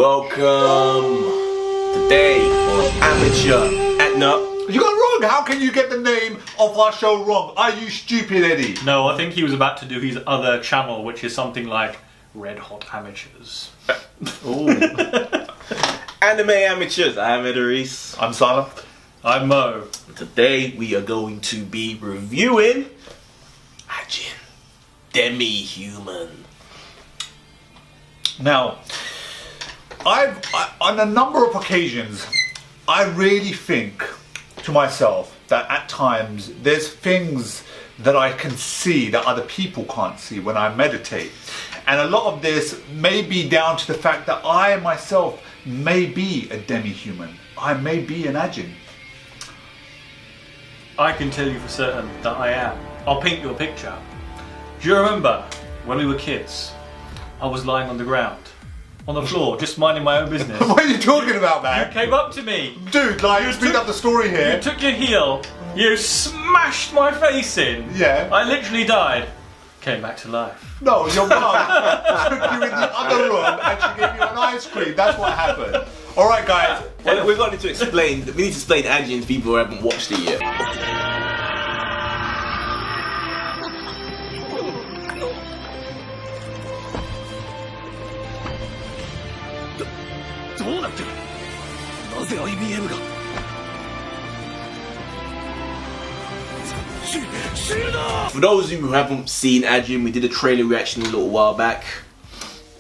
Welcome today on Amateur. No. You got it wrong. How can you get the name of our show wrong? Are you stupid, Eddie? No, I think he was about to do his other channel, which is something like Red Hot Amateurs. Ooh. Anime Amateurs. I'm Edarice. I'm Salah. I'm Mo. Today we are going to be reviewing Ajin, Demi-Human. Now, on a number of occasions, I really think to myself that at times there's things that I can see that other people can't see when I meditate. And a lot of this may be down to the fact that I myself may be a demi-human. I may be an Ajin. I can tell you for certain that I am. I'll paint you a picture. Do you remember when we were kids? I was lying on the ground, on the floor, just minding my own business. What are you talking about, man? You came up to me. Dude, like, you speed up the story here. You took your heel, you smashed my face in. Yeah. I literally died. Came back to life. No, your mum took you in the other room and she gave you an ice cream. That's what happened. Alright, guys. Well, we're going to explain. We need to explain Ajin to people who haven't watched it yet. For those of you who haven't seen Ajin, we did a trailer reaction a little while back.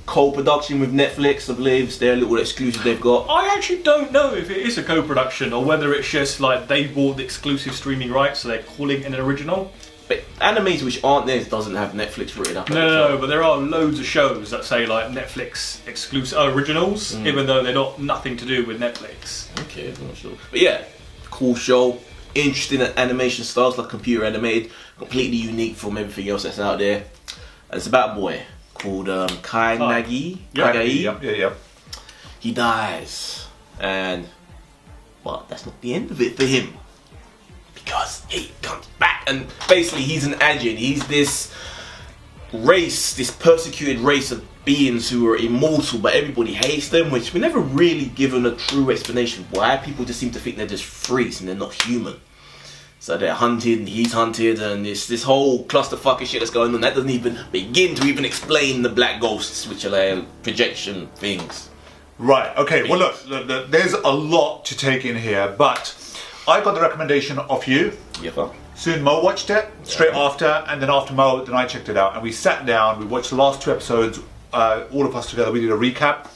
Co-production with Netflix, I believe. It's their little exclusive they've got. I actually don't know if it is a co-production or whether it's just like they bought the exclusive streaming rights, so they're calling it an original. But animes which aren't theirs doesn't have Netflix written up. No, but there are loads of shows that say like Netflix exclusive originals, even though they're nothing to do with Netflix. Okay, I'm not sure. But yeah, cool show. Interesting animation styles, like computer animated, completely unique from everything else that's out there. And it's about a boy called Kainagi. Yeah. He dies, but that's not the end of it for him, because he comes back, and basically he's an Ajin. He's this race, this persecuted race of beings who are immortal, but everybody hates them, which we're never really given a true explanation why. People just seem to think they're just freaks and they're not human. So they're hunted, and he's hunted, and this whole clusterfuck of shit that's going on that doesn't even begin to even explain the black ghosts, which are like projection things. Right, okay, well look, there's a lot to take in here, but I got the recommendation of you. Yeah. Soon Mo watched it, straight after, and then after Mo, then I checked it out, and we sat down, we watched the last 2 episodes, all of us together, we did a recap.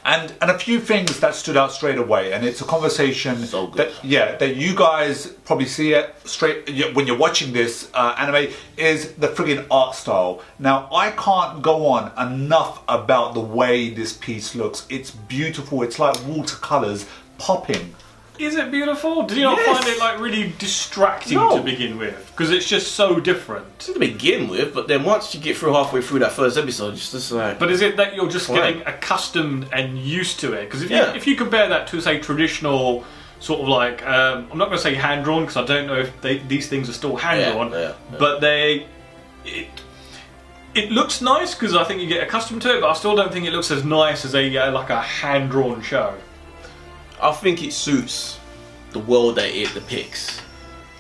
And a few things that stood out straight away, and it's a conversation that you guys probably see it straight when you're watching this anime, is the friggin' art style. Now, I can't go on enough about the way this piece looks. It's beautiful. It's like watercolors popping. Is it beautiful? Did you not find it like really distracting to begin with? Because it's just so different. To begin with, but then once you get through halfway through that first episode, it's just like... But is it that you're just getting accustomed and used to it? Because if you compare that to, say, traditional sort of like... I'm not going to say hand-drawn, because I don't know if these things are still hand-drawn. But it looks nice, because I think you get accustomed to it, but I still don't think it looks as nice as like a hand-drawn show. I think it suits the world that it depicts.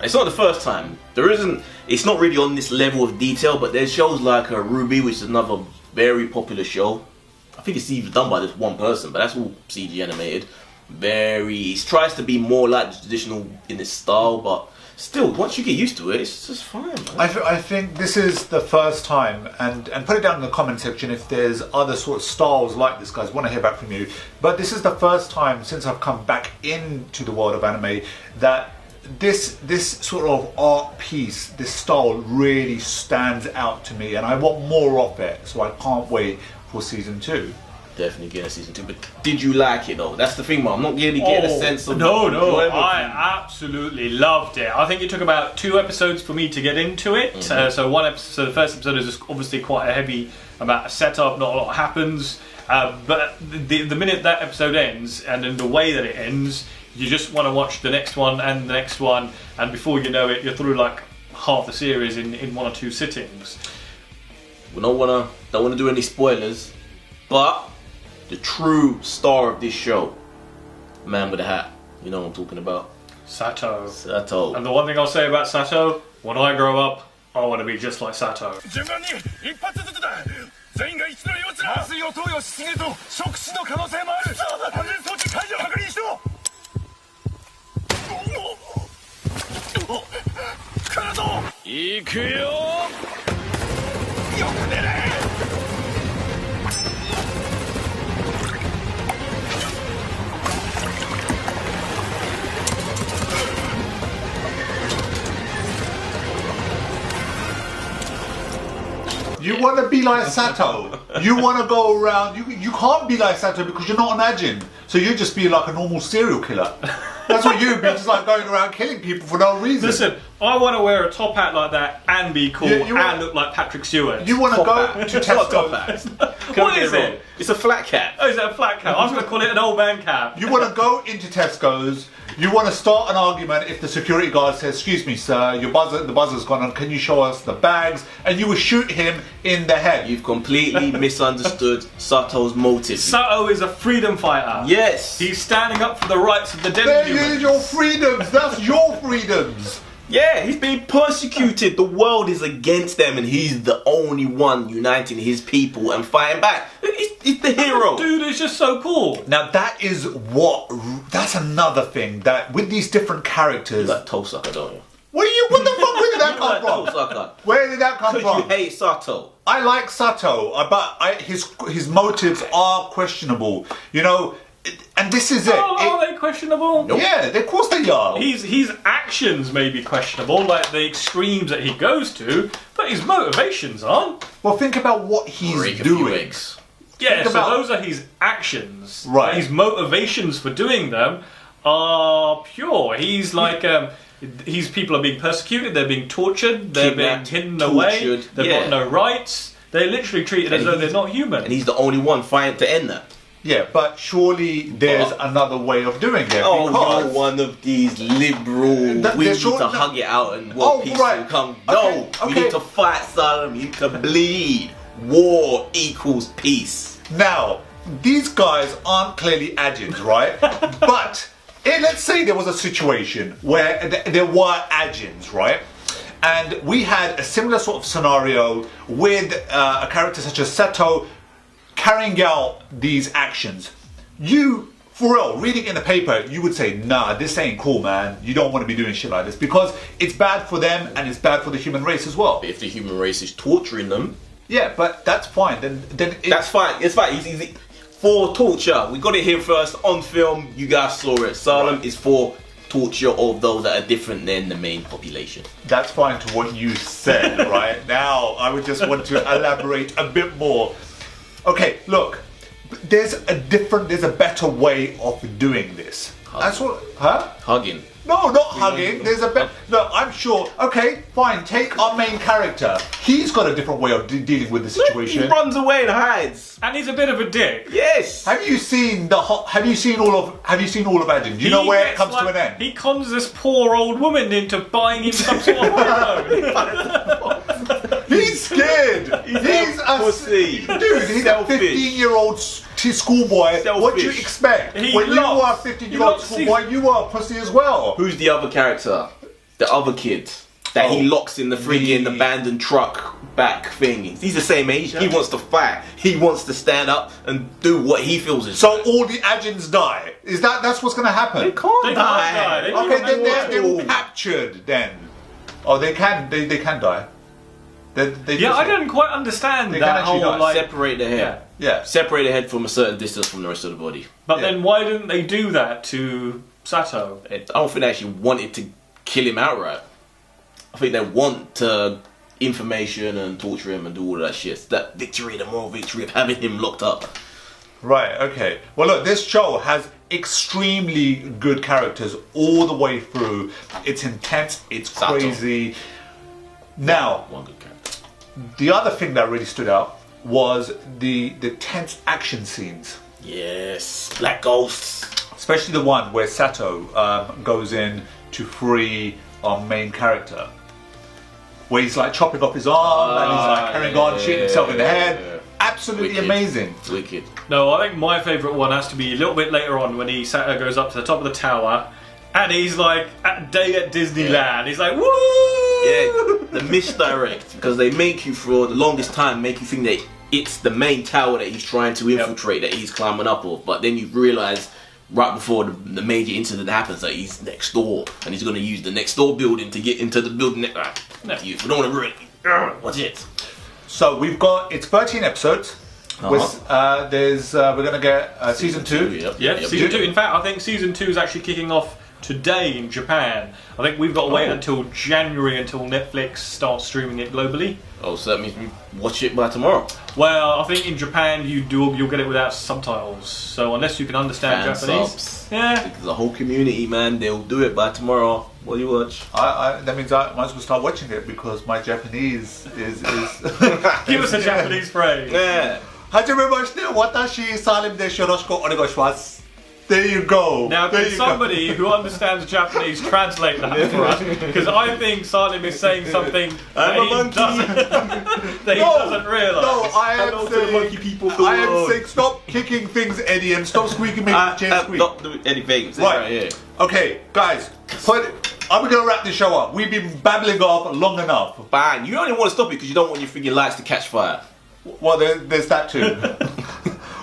It's not the first time. It's not really on this level of detail, but there's shows like Ruby, which is another very popular show. I think it's even done by this one person, but that's all CG animated. It tries to be more like the traditional in its style, but still, once you get used to it, it's just fine, man. I think this is the first time, and put it down in the comment section if there's other sort of styles like this, guys. I want to hear back from you. But this is the first time since I've come back into the world of anime that this sort of art piece, this style really stands out to me, and I want more of it, so I can't wait for season 2. Definitely getting a season 2, but did you like it though? That's the thing, man. I'm not really getting a sense of... No, I absolutely loved it. I think it took about 2 episodes for me to get into it. So the first episode is obviously quite a heavy amount of setup, not a lot happens. But the minute that episode ends, and in the way that it ends, you just want to watch the next one and the next one, and before you know it, you're through like half the series in 1 or 2 sittings. We don't wanna do any spoilers, but the true star of this show, man with a hat. You know what I'm talking about? Sato. Sato. And the one thing I'll say about Sato, when I grow up, I want to be just like Sato. 順番に一発ずつだ全員が一度に落ち麻酔を投与しすぎると触死の可能性もある安全装置解除確認しろ来るぞ行くよよく寝れ You want to be like Sato. You want to go around. You can't be like Sato because you're not an Ajin. So you just be like a normal serial killer. That's what you'd be, just like going around killing people for no reason. Listen, I want to wear a top hat like that and be cool and look like Patrick Stewart. You want to go to Tesco. What is it? It's a flat cap. Oh, is that a flat cap? I was going to call it an old man cap. You want to go into Tesco's. You want to start an argument if the security guard says, "Excuse me, sir, the buzzer's gone on. Can you show us the bags?" And you will shoot him in the head. You've completely misunderstood Sato's motive. Sato is a freedom fighter. Yes. He's standing up for the rights of the There Demi-Human. is your freedoms. That's your freedoms. Yeah, he's being persecuted. The world is against them, and he's the only one uniting his people and fighting back. He's the hero. Dude, it's just so cool. Now that's another thing that with these different characters. You like toe sucker, don't you? What the fuck? Where did that come Toe from? sucker. Where did that come Because you from? hate Sato. I like Sato, but his motives are questionable. You know, and this is it. Oh, are they questionable? Nope. Yeah, of course they are. His actions may be questionable, like the extremes that he goes to, but his motivations aren't. Well, think about what he's Break a few doing. eggs. Yeah, Think so about- those are his actions. Right. His motivations for doing them are pure. He's like, his people are being persecuted, they're being tortured, they're being Kidnapped, hidden away, tortured, they've yeah. got no rights. They're literally treated as And though they're he's- not human. And he's the only one fighting to end that. Yeah, but surely there's Oh. another way of doing it. Oh, because you're one of these liberal. That- We they're need sure- to hug it out and what Oh, peace right. will come. Okay, No, you okay. need to fight, son. You need to bleed. War equals peace. Now, these guys aren't clearly Ajins, right? But let's say there was a situation where there were Ajins, right? And we had a similar sort of scenario with a character such as Sato carrying out these actions. You, for real, reading in the paper, you would say, nah, this ain't cool, man. You don't want to be doing shit like this because it's bad for them and it's bad for the human race as well. If the human race is torturing them, Yeah, but that's fine. Then that's fine. It's fine. It's easy. For torture, we got it here first on film. You guys saw it. Salem is for torture of those that are different than the main population. That's fine to what you said, right? Now, I would just want to elaborate a bit more. Okay, look, there's a better way of doing this. That's what, huh? Hugging. No, not hugging. There's a better. No, I'm sure. Okay, fine. Take our main character. He's got a different way of dealing with the He situation. runs away and hides. and he's a bit of a dick. Yes. Have you seen Have you seen all of Ajin? Do you know He where it gets comes to like- an end? He cons this poor old woman into buying him some sort of hormone. He's scared. He's a pussy. Dude, he's Selfish. a 15-year-old schoolboy. What do you Selfish. expect? He When you loves- were a he 15-year-old loves schoolboy, you were a pussy as well. Who's the other character? The other kid that he locks in the friggin' abandoned truck back thing. He's the same age. He wants to fight. He wants to stand up and do what he feels is. So all the Ajins die. That's what's going to happen? They can't They can't die. die. They Okay, can't then die. they're all captured. Then, oh, they can die. They Yeah, just- I don't quite understand They can that actually whole die. like. Separate the head. Yeah. Separate the head from a certain distance from the rest of the body. But Yeah. then why didn't they do that to Sato? I don't think they actually wanted to kill him outright. I think they want information and torture him and do all of that shit. It's that victory, the moral victory of having him locked up. Right, okay. Well, look, this show has extremely good characters all the way through. It's intense, it's Sato. crazy. Now, One good character. the other thing that really stood out was the tense action scenes. Yes, Black Ghosts. Especially the one where Sato goes in to free our main character. Where he's like chopping off his arm and he's like carrying on, shooting himself in the head. yeah. absolutely Wicked. amazing. Wicked. No, I think my favourite one has to be a little bit later on when he goes up to the top of the tower and he's like, at day at Disneyland, he's like, woo! Yeah, the misdirect, because they make you for the longest time make you think that it's the main tower that he's trying to infiltrate, that he's climbing up of, but then you realise right before the major incident happens that he's next door and he's going to use the next door building to get into the building. We don't want to ruin it. What's it? So it's 13 episodes. Uh-huh. We're going to get season 2. Yeah, season 2. In fact, I think season 2 is actually kicking off today in Japan. I think we've got to wait until January until Netflix starts streaming it globally. Oh, so that means we watch it by tomorrow. Well, I think in Japan you'll get it without subtitles. So unless you can understand Japanese, subs. yeah. The whole community, man, they'll do it by tomorrow. What do you watch? That means I might as well start watching it because my Japanese is. Give us a Japanese phrase. Yeah. Hajimemashite, watashi Salim desu, yoroshiku onegaishimasu. There you go. Now, there can you somebody who understands Japanese translate that for us? Because I think Salim is saying something that he doesn't realise. No, I am Hello to saying, the monkey people. I am saying, stop kicking things, Eddie, and stop squeaking, making the chair squeak. Not doing anything. Right here. Okay, guys, I'm going to wrap this show up. We've been babbling off long enough. Bang. You only want to stop it because you don't want your freaking lights to catch fire. Well, there's that too.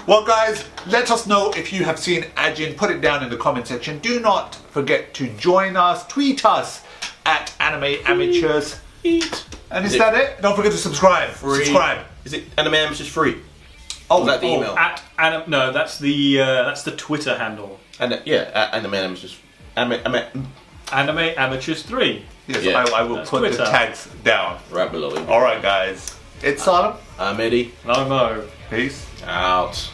Well, guys, let us know if you have seen Ajin. Put it down in the comment section. Do not forget to join us. Tweet us at Anime Amateurs. And is that it? Don't forget to subscribe. Subscribe. Is it Anime Amateurs free? Oh, Is that the email? No, that's the Twitter handle. Anime Amateurs. Anime Amateurs 3. Yes, Yeah. I will That's put Twitter. the tags down. Right below it. All right, guys. It's Salam. I'm Eddie. No. Peace. Out.